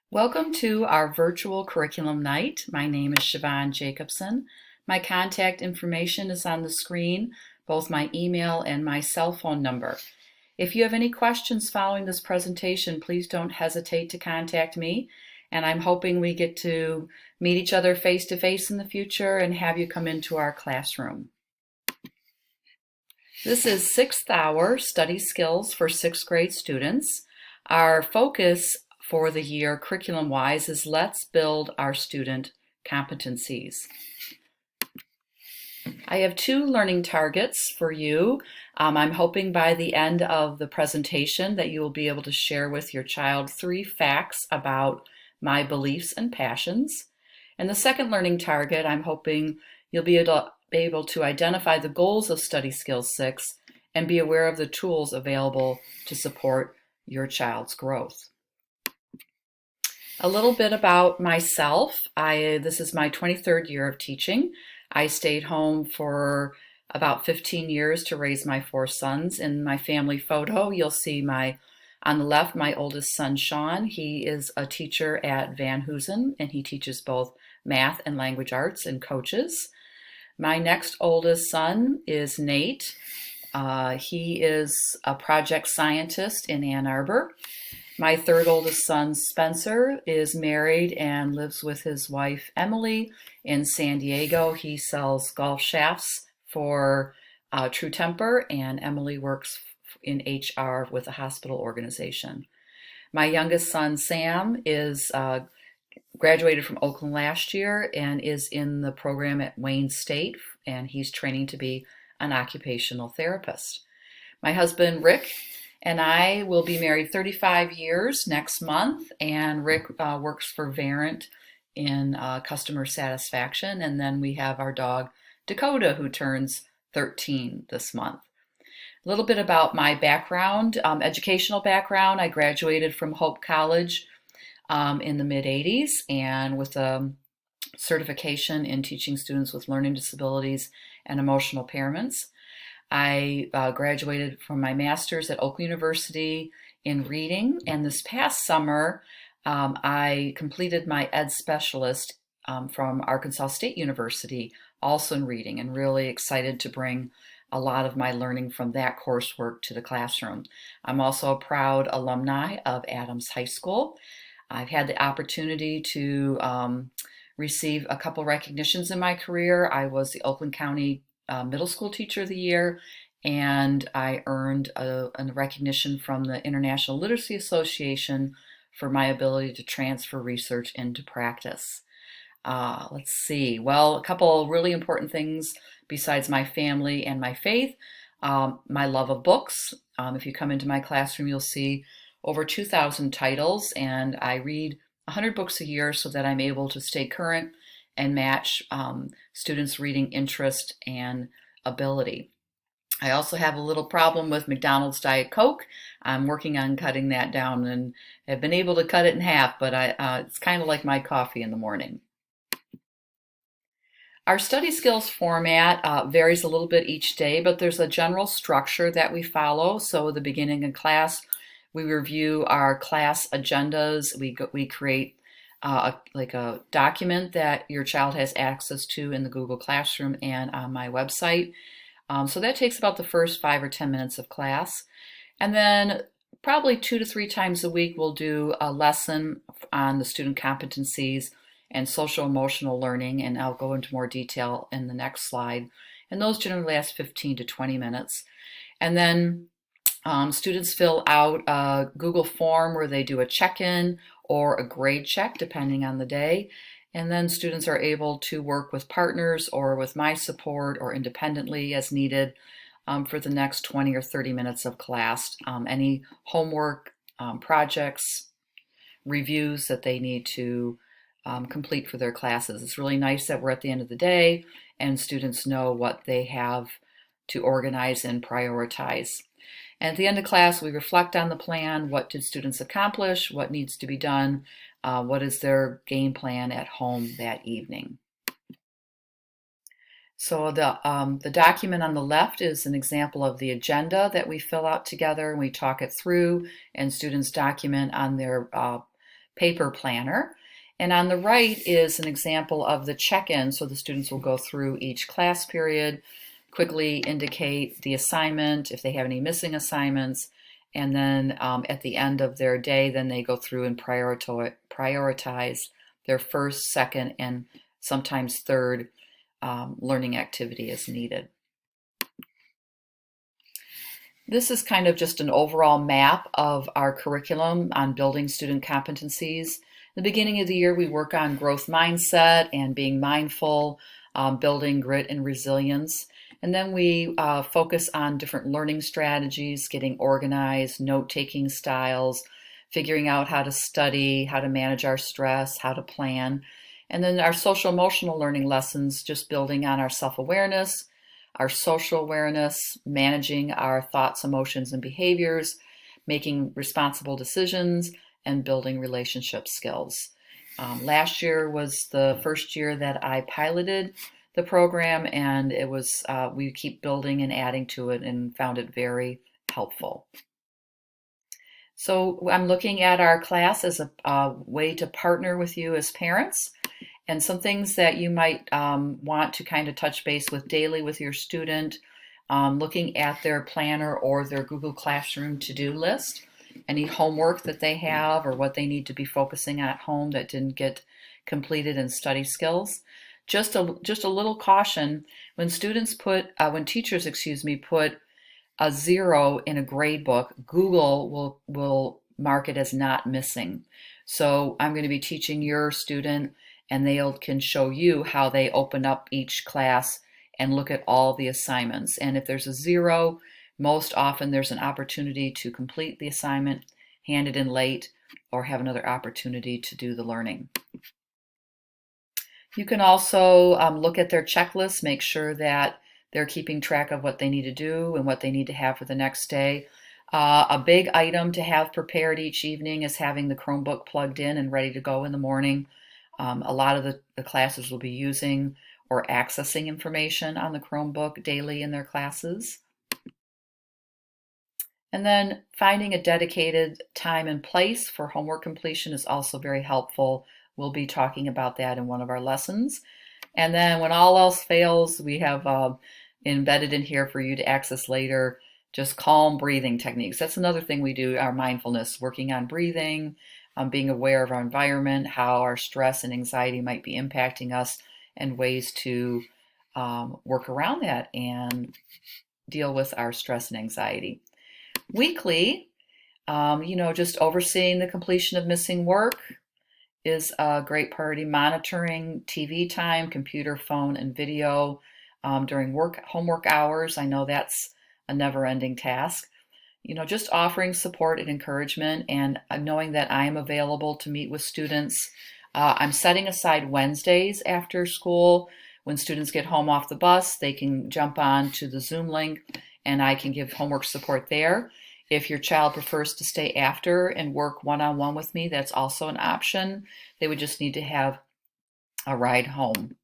Welcome to our virtual curriculum night. My name is Siobhan Jacobson. My contact information is on the screen, both my email and my cell phone number. If you have any questions following this presentation, please don't hesitate to contact me. And I'm hoping we get to meet each other face to face in the future and have you come into our classroom. This is 6th hour study skills for 6th grade students. Our focus for the year curriculum-wise is let's build our student competencies. I have 2 learning targets for you. I'm hoping by the end of the presentation that you will be able to share with your child 3 facts about my beliefs and passions. And the second learning target, I'm hoping you'll be able to identify the goals of Study Skills 6 and be aware of the tools available to support your child's growth. A little bit about myself. This is my 23rd year of teaching. I stayed home for about 15 years to raise my 4 sons. In my family photo, you'll see on the left, my oldest son, Sean. He is a teacher at Van Hoosen, and he teaches both math and language arts and coaches. My next oldest son is Nate. He is a project scientist in Ann Arbor. My third oldest son, Spencer, is married and lives with his wife, Emily, in San Diego. He sells golf shafts for True Temper, and Emily works in HR with a hospital organization. My youngest son, Sam, is graduated from Oakland last year and is in the program at Wayne State, and he's training to be an occupational therapist. My husband, Rick, and I will be married 35 years next month, and Rick works for Verint in customer satisfaction, and then we have our dog, Dakota, who turns 13 this month. A little bit about my background, educational background. I graduated from Hope College in the mid-'80s and with a certification in teaching students with learning disabilities and emotional impairments. I graduated from my master's at Oakland University in reading, and this past summer I completed my ed specialist from Arkansas State University, also in reading, and really excited to bring a lot of my learning from that coursework to the classroom. I'm also a proud alumni of Adams High School. I've had the opportunity to receive a couple recognitions in my career. I was the Oakland County Middle School Teacher of the Year, and I earned a recognition from the International Literacy Association for my ability to transfer research into practice. Let's see. Well, a couple really important things besides my family and my faith. My love of books. If you come into my classroom, you'll see over 2,000 titles, and I read 100 books a year so that I'm able to stay current and match students' reading interest and ability. I also have a little problem with McDonald's Diet Coke. I'm working on cutting that down and have been able to cut it in half, but it's kind of like my coffee in the morning. Our study skills format varies a little bit each day, but there's a general structure that we follow. So at the beginning of class, we review our class agendas. We create like a document that your child has access to in the Google Classroom and on my website. So that takes about the first 5 or 10 minutes of class. And then probably 2 to 3 times a week, we'll do a lesson on the student competencies and social emotional learning, and I'll go into more detail in the next slide. And those generally last 15 to 20 minutes. And then students fill out a Google form where they do a check-in or a grade check, depending on the day. And then students are able to work with partners or with my support or independently as needed for the next 20 or 30 minutes of class. Any homework, projects, reviews that they need to complete for their classes. It's really nice that we're at the end of the day and students know what they have to organize and prioritize. And at the end of class, we reflect on the plan. What did students accomplish? What needs to be done? What is their game plan at home that evening? So the document on the left is an example of the agenda that we fill out together, and we talk it through, and students document on their paper planner. And on the right is an example of the check-in. So the students will go through each class period, quickly indicate the assignment, if they have any missing assignments, and then at the end of their day, then they go through and prioritize their first, second, and sometimes third learning activity as needed. This is kind of just an overall map of our curriculum on building student competencies. In the beginning of the year, we work on growth mindset and being mindful, building grit and resilience. And then we focus on different learning strategies, getting organized, note-taking styles, figuring out how to study, how to manage our stress, how to plan. And then our social emotional learning lessons, just building on our self-awareness, our social awareness, managing our thoughts, emotions, and behaviors, making responsible decisions, and building relationship skills. Last year was the first year that I piloted the program, and it was we keep building and adding to it and found it very helpful. So I'm looking at our class as a way to partner with you as parents, and some things that you might want to kind of touch base with daily with your student, looking at their planner or their Google Classroom to-do list, any homework that they have or what they need to be focusing on at home that didn't get completed in study skills. Just a little caution, when students when teachers, put a 0 in a grade book, Google will mark it as not missing. So I'm going to be teaching your student, and they can show you how they open up each class and look at all the assignments. And if there's a 0, most often there's an opportunity to complete the assignment, hand it in late, or have another opportunity to do the learning. You can also look at their checklist, make sure that they're keeping track of what they need to do and what they need to have for the next day. A big item to have prepared each evening is having the Chromebook plugged in and ready to go in the morning. A lot of the classes will be using or accessing information on the Chromebook daily in their classes. And then finding a dedicated time and place for homework completion is also very helpful. We'll be talking about that in one of our lessons. And then when all else fails, we have embedded in here for you to access later, just calm breathing techniques. That's another thing we do, our mindfulness, working on breathing, being aware of our environment, how our stress and anxiety might be impacting us, and ways to work around that and deal with our stress and anxiety. Weekly, just overseeing the completion of missing work is a great priority. Monitoring TV time, computer, phone, and video during homework hours. I know that's a never-ending task. Just offering support and encouragement, and knowing that I am available to meet with students. I'm setting aside Wednesdays after school. When students get home off the bus, they can jump on to the Zoom link and I can give homework support there. If your child prefers to stay after and work one-on-one with me, that's also an option. They would just need to have a ride home.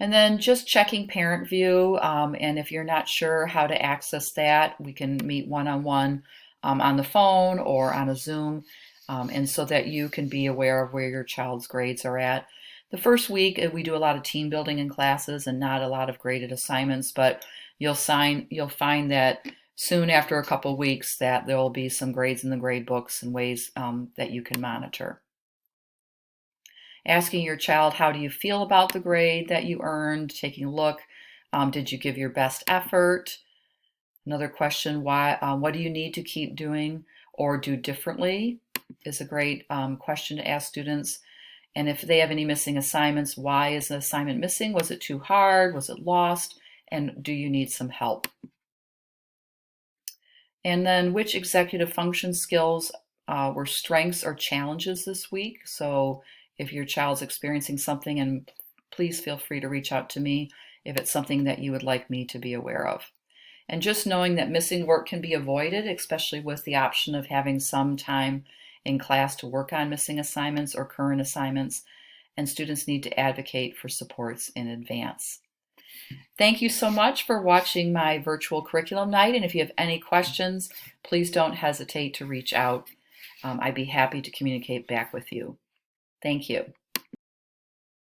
And then just checking parent view, and if you're not sure how to access that, we can meet one-on-one on the phone or on a Zoom, and so that you can be aware of where your child's grades are at. The first week, we do a lot of team building in classes and not a lot of graded assignments, but you'll find that soon after a couple weeks that there will be some grades in the grade books and ways that you can monitor. Asking your child, how do you feel about the grade that you earned? Taking a look, did you give your best effort? Another question, what do you need to keep doing or do differently is a great question to ask students. And if they have any missing assignments, why is the assignment missing? Was it too hard? Was it lost? And do you need some help? And then which executive function skills were strengths or challenges this week? So if your child's experiencing something, and please feel free to reach out to me if it's something that you would like me to be aware of. And just knowing that missing work can be avoided, especially with the option of having some time in class to work on missing assignments or current assignments, and students need to advocate for supports in advance. Thank you so much for watching my virtual curriculum night, and if you have any questions, please don't hesitate to reach out. I'd be happy to communicate back with you. Thank you.